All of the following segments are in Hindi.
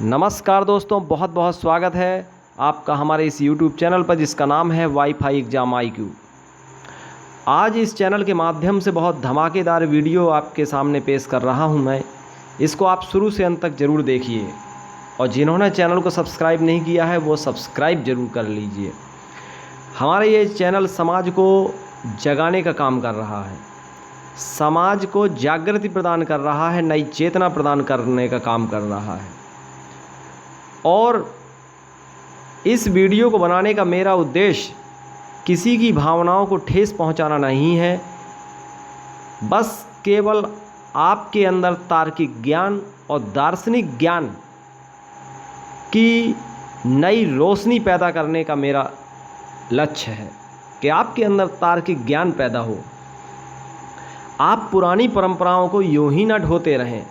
नमस्कार दोस्तों, बहुत बहुत स्वागत है आपका हमारे इस YouTube चैनल पर जिसका नाम है वाईफाई एग्ज़ाम IQ। आज इस चैनल के माध्यम से बहुत धमाकेदार वीडियो आपके सामने पेश कर रहा हूं मैं। इसको आप शुरू से अंत तक ज़रूर देखिए और जिन्होंने चैनल को सब्सक्राइब नहीं किया है वो सब्सक्राइब ज़रूर कर लीजिए। हमारा ये चैनल समाज को जगाने का काम कर रहा है, समाज को जागृति प्रदान कर रहा है, नई चेतना प्रदान करने का काम कर रहा है। और इस वीडियो को बनाने का मेरा उद्देश्य किसी की भावनाओं को ठेस पहुंचाना नहीं है, बस केवल आपके अंदर तार्किक ज्ञान और दार्शनिक ज्ञान की नई रोशनी पैदा करने का मेरा लक्ष्य है कि आपके अंदर तार्किक ज्ञान पैदा हो। आप पुरानी परंपराओं को यूं ही ना ढोते रहें,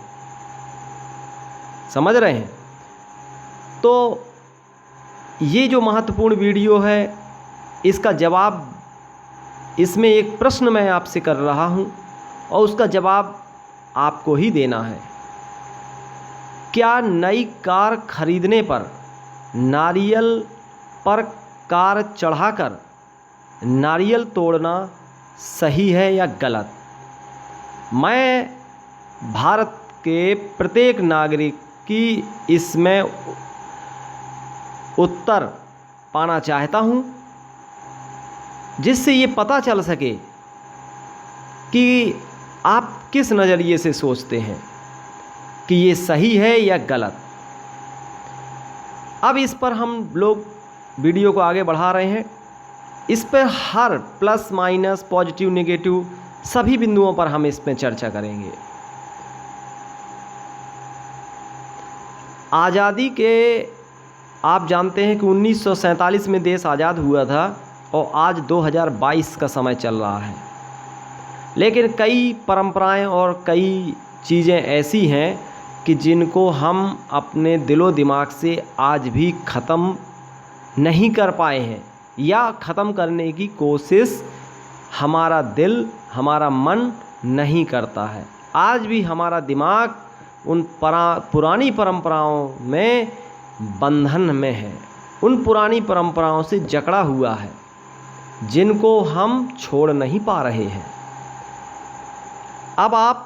समझ रहे हैं? तो ये जो महत्वपूर्ण वीडियो है इसका जवाब, इसमें एक प्रश्न मैं आपसे कर रहा हूँ और उसका जवाब आपको ही देना है। क्या नई कार खरीदने पर नारियल पर कार चढ़ाकर नारियल तोड़ना सही है या गलत? मैं भारत के प्रत्येक नागरिक की इसमें उत्तर पाना चाहता हूं, जिससे ये पता चल सके कि आप किस नज़रिए से सोचते हैं कि ये सही है या गलत। अब इस पर हम लोग वीडियो को आगे बढ़ा रहे हैं। इस पर हर प्लस माइनस पॉजिटिव नेगेटिव सभी बिंदुओं पर हम इसमें चर्चा करेंगे। आज़ादी के आप जानते हैं कि 1947 में देश आज़ाद हुआ था और आज 2022 का समय चल रहा है, लेकिन कई परंपराएं और कई चीज़ें ऐसी हैं कि जिनको हम अपने दिलो दिमाग से आज भी ख़त्म नहीं कर पाए हैं या ख़त्म करने की कोशिश हमारा दिल, हमारा मन नहीं करता है। आज भी हमारा दिमाग उन पुरानी परंपराओं में बंधन में है, उन पुरानी परंपराओं से जकड़ा हुआ है जिनको हम छोड़ नहीं पा रहे हैं। अब आप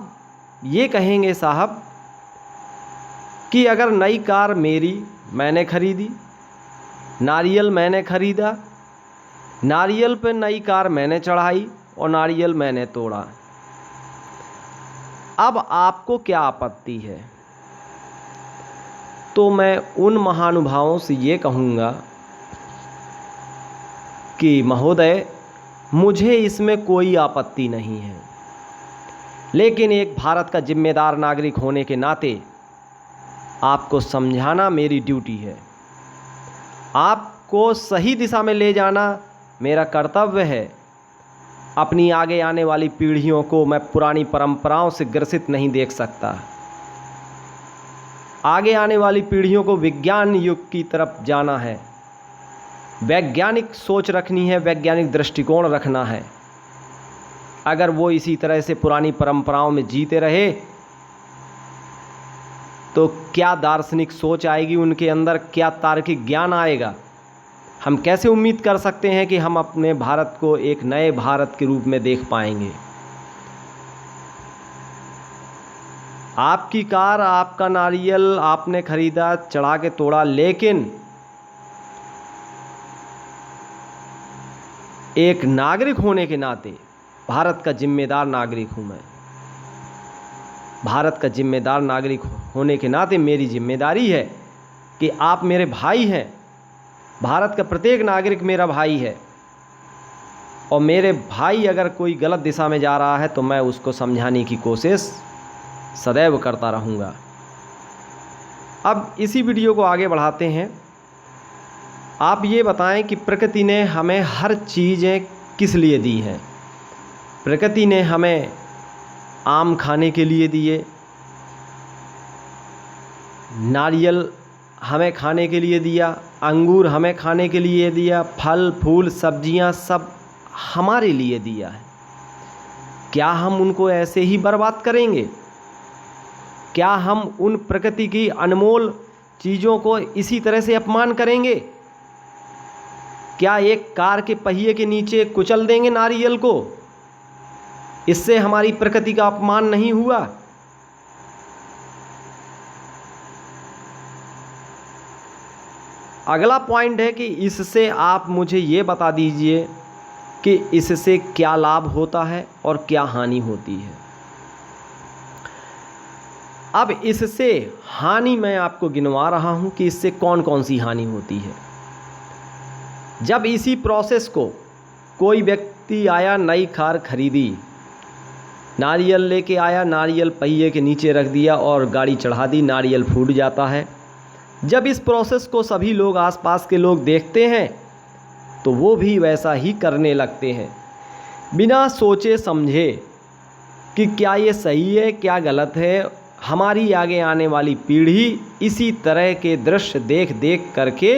ये कहेंगे साहब कि अगर नई कार मैंने खरीदी, नारियल मैंने खरीदा, नारियल पे नई कार मैंने चढ़ाई और नारियल मैंने तोड़ा, अब आपको क्या आपत्ति है? तो मैं उन महानुभावों से ये कहूँगा कि महोदय, मुझे इसमें कोई आपत्ति नहीं है, लेकिन एक भारत का जिम्मेदार नागरिक होने के नाते आपको समझाना मेरी ड्यूटी है, आपको सही दिशा में ले जाना मेरा कर्तव्य है। अपनी आगे आने वाली पीढ़ियों को मैं पुरानी परंपराओं से ग्रसित नहीं देख सकता। आगे आने वाली पीढ़ियों को विज्ञान युग की तरफ जाना है, वैज्ञानिक सोच रखनी है, वैज्ञानिक दृष्टिकोण रखना है। अगर वो इसी तरह से पुरानी परंपराओं में जीते रहे तो क्या दार्शनिक सोच आएगी उनके अंदर, क्या तार्किक ज्ञान आएगा? हम कैसे उम्मीद कर सकते हैं कि हम अपने भारत को एक नए भारत के रूप में देख पाएंगे? आपकी कार, आपका नारियल आपने खरीदा, चढ़ा के तोड़ा, लेकिन एक नागरिक होने के नाते, भारत का जिम्मेदार नागरिक हूं मैं, भारत का जिम्मेदार नागरिक होने के नाते मेरी जिम्मेदारी है कि आप मेरे भाई हैं। भारत का प्रत्येक नागरिक मेरा भाई है और मेरे भाई अगर कोई गलत दिशा में जा रहा है तो मैं उसको समझाने की कोशिश सदैव करता रहूँगा। अब इसी वीडियो को आगे बढ़ाते हैं। आप ये बताएं कि प्रकृति ने हमें हर चीज़ें किस लिए दी हैं? प्रकृति ने हमें आम खाने के लिए दिए, नारियल हमें खाने के लिए दिया, अंगूर हमें खाने के लिए दिया, फल फूल सब्जियां सब हमारे लिए दिया है। क्या हम उनको ऐसे ही बर्बाद करेंगे? क्या हम उन प्रकृति की अनमोल चीज़ों को इसी तरह से अपमान करेंगे? क्या एक कार के पहिए के नीचे कुचल देंगे नारियल को? इससे हमारी प्रकृति का अपमान नहीं हुआ? अगला पॉइंट है कि इससे आप मुझे ये बता दीजिए कि इससे क्या लाभ होता है और क्या हानि होती है। अब इससे हानि मैं आपको गिनवा रहा हूं कि इससे कौन कौन सी हानि होती है। जब इसी प्रोसेस को कोई व्यक्ति आया, नई कार खरीदी, नारियल लेके आया, नारियल पहिए के नीचे रख दिया और गाड़ी चढ़ा दी, नारियल फूट जाता है। जब इस प्रोसेस को सभी लोग, आसपास के लोग देखते हैं तो वो भी वैसा ही करने लगते हैं, बिना सोचे समझे कि क्या ये सही है क्या गलत है। हमारी आगे आने वाली पीढ़ी इसी तरह के दृश्य देख देख करके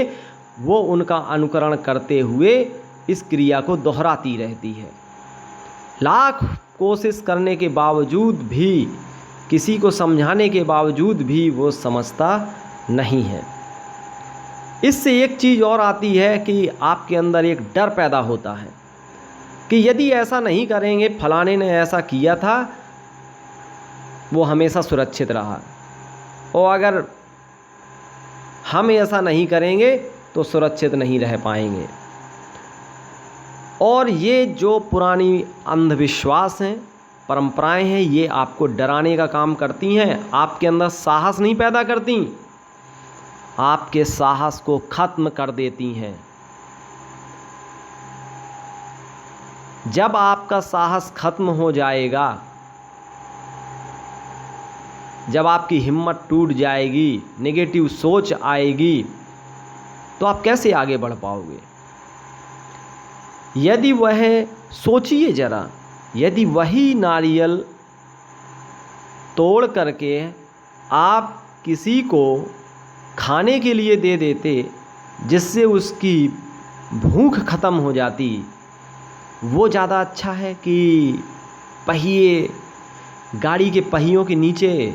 वो उनका अनुकरण करते हुए इस क्रिया को दोहराती रहती है। लाख कोशिश करने के बावजूद भी, किसी को समझाने के बावजूद भी वो समझता नहीं है। इससे एक चीज़ और आती है कि आपके अंदर एक डर पैदा होता है कि यदि ऐसा नहीं करेंगे, फलाने ने ऐसा किया था, वो हमेशा सुरक्षित रहा, और अगर हम ऐसा नहीं करेंगे तो सुरक्षित नहीं रह पाएंगे। और ये जो पुरानी अंधविश्वास हैं, परंपराएं हैं, ये आपको डराने का काम करती हैं, आपके अंदर साहस नहीं पैदा करती, आपके साहस को खत्म कर देती हैं। जब आपका साहस खत्म हो जाएगा, जब आपकी हिम्मत टूट जाएगी, नेगेटिव सोच आएगी, तो आप कैसे आगे बढ़ पाओगे? यदि वह, सोचिए ज़रा, यदि वही नारियल तोड़ करके आप किसी को खाने के लिए दे देते, जिससे उसकी भूख खत्म हो जाती, वो ज़्यादा अच्छा है कि पहिए, गाड़ी के पहियों के नीचे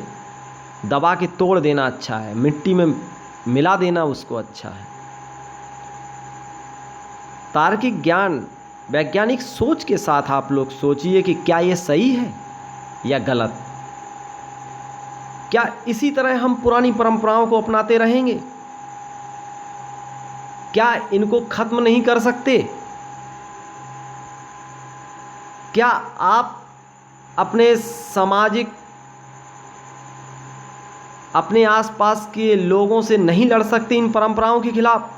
दबा के तोड़ देना अच्छा है, मिट्टी में मिला देना उसको अच्छा है? तार्किक ज्ञान, वैज्ञानिक सोच के साथ आप लोग सोचिए कि क्या ये सही है या गलत। क्या इसी तरह हम पुरानी परंपराओं को अपनाते रहेंगे? क्या इनको खत्म नहीं कर सकते? क्या आप अपने सामाजिक, अपने आसपास के लोगों से नहीं लड़ सकते इन परंपराओं के खिलाफ?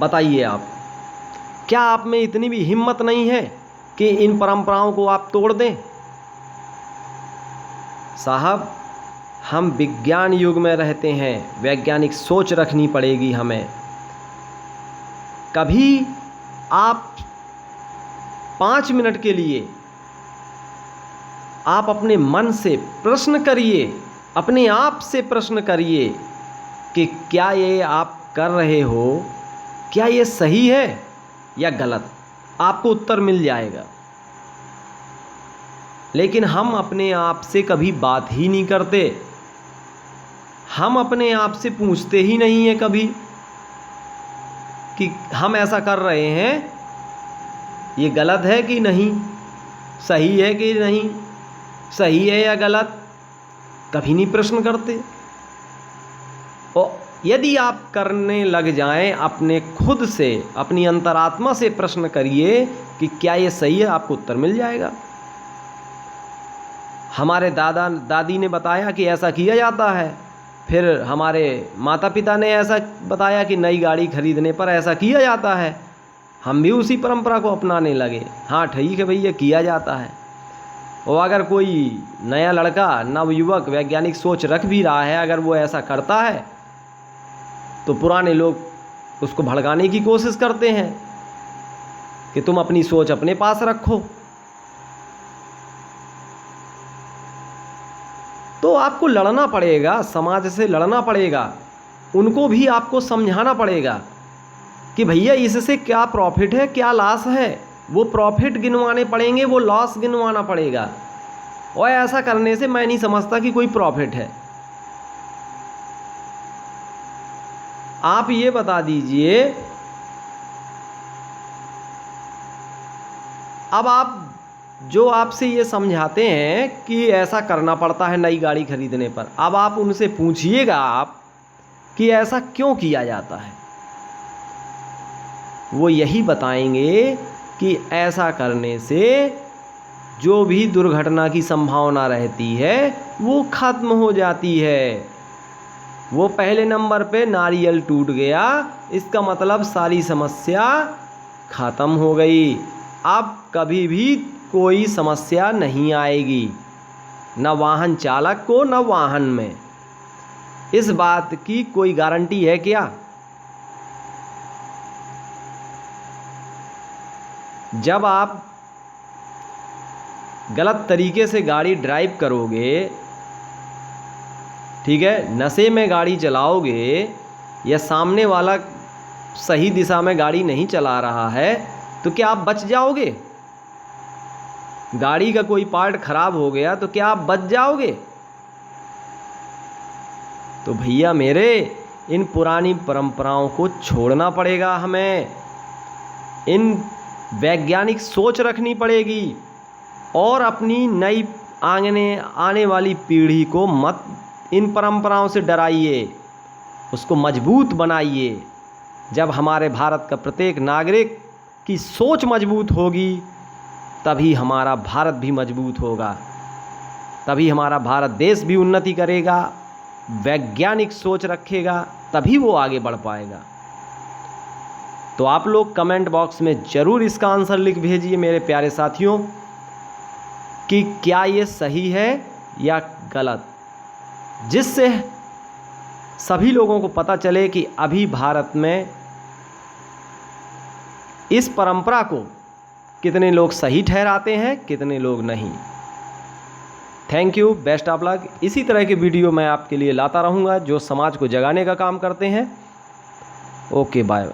बताइए आप, क्या आप में इतनी भी हिम्मत नहीं है कि इन परंपराओं को आप तोड़ दें? साहब, हम विज्ञान युग में रहते हैं, वैज्ञानिक सोच रखनी पड़ेगी हमें। कभी आप 5 मिनट के लिए आप अपने मन से प्रश्न करिए, अपने आप से प्रश्न करिए कि क्या ये आप कर रहे हो, क्या ये सही है या गलत? आपको उत्तर मिल जाएगा। लेकिन हम अपने आप से कभी बात ही नहीं करते, हम अपने आप से पूछते ही नहीं हैं कभी कि हम ऐसा कर रहे हैं, ये गलत है कि नहीं, सही है कि नहीं, सही है या गलत, कभी नहीं प्रश्न करते। और यदि आप करने लग जाएं, अपने खुद से, अपनी अंतरात्मा से प्रश्न करिए कि क्या ये सही है, आपको उत्तर मिल जाएगा। हमारे दादा दादी ने बताया कि ऐसा किया जाता है, फिर हमारे माता पिता ने ऐसा बताया कि नई गाड़ी खरीदने पर ऐसा किया जाता है, हम भी उसी परंपरा को अपनाने लगे। हाँ ठीक है भैया, किया जाता है। और अगर कोई नया लड़का, नवयुवक वैज्ञानिक सोच रख भी रहा है, अगर वो ऐसा करता है तो पुराने लोग उसको भड़काने की कोशिश करते हैं कि तुम अपनी सोच अपने पास रखो। तो आपको लड़ना पड़ेगा, समाज से लड़ना पड़ेगा, उनको भी आपको समझाना पड़ेगा कि भैया इससे क्या प्रॉफिट है, क्या लॉस है। वो प्रॉफिट गिनवाने पड़ेंगे, वो लॉस गिनवाना पड़ेगा। और ऐसा करने से मैं नहीं समझता कि कोई प्रॉफिट है। आप ये बता दीजिए, अब आप जो आपसे ये समझाते हैं कि ऐसा करना पड़ता है नई गाड़ी खरीदने पर, अब आप उनसे पूछिएगा आप कि ऐसा क्यों किया जाता है। वो यही बताएंगे कि ऐसा करने से जो भी दुर्घटना की संभावना रहती है वो खत्म हो जाती है। वो पहले नंबर पे नारियल टूट गया, इसका मतलब सारी समस्या खत्म हो गई। अब कभी भी कोई समस्या नहीं आएगी, न वाहन चालक को न वाहन में। इस बात की कोई गारंटी है क्या? जब आप गलत तरीके से गाड़ी ड्राइव करोगे, ठीक है, नशे में गाड़ी चलाओगे या सामने वाला सही दिशा में गाड़ी नहीं चला रहा है, तो क्या आप बच जाओगे? गाड़ी का कोई पार्ट खराब हो गया तो क्या आप बच जाओगे? तो भैया मेरे, इन पुरानी परंपराओं को छोड़ना पड़ेगा हमें। इन वैज्ञानिक सोच रखनी पड़ेगी और अपनी नई आने वाली पीढ़ी को मत इन परंपराओं से डराइए, उसको मजबूत बनाइए। जब हमारे भारत का प्रत्येक नागरिक की सोच मजबूत होगी, तभी हमारा भारत भी मजबूत होगा, तभी हमारा भारत देश भी उन्नति करेगा। वैज्ञानिक सोच रखेगा तभी वो आगे बढ़ पाएगा। तो आप लोग कमेंट बॉक्स में ज़रूर इसका आंसर लिख भेजिए मेरे प्यारे साथियों कि क्या ये सही है या गलत, जिससे सभी लोगों को पता चले कि अभी भारत में इस परंपरा को कितने लोग सही ठहराते हैं, कितने लोग नहीं। Thank you, best of luck. इसी तरह के वीडियो मैं आपके लिए लाता रहूँगा जो समाज को जगाने का काम करते हैं। Okay, bye.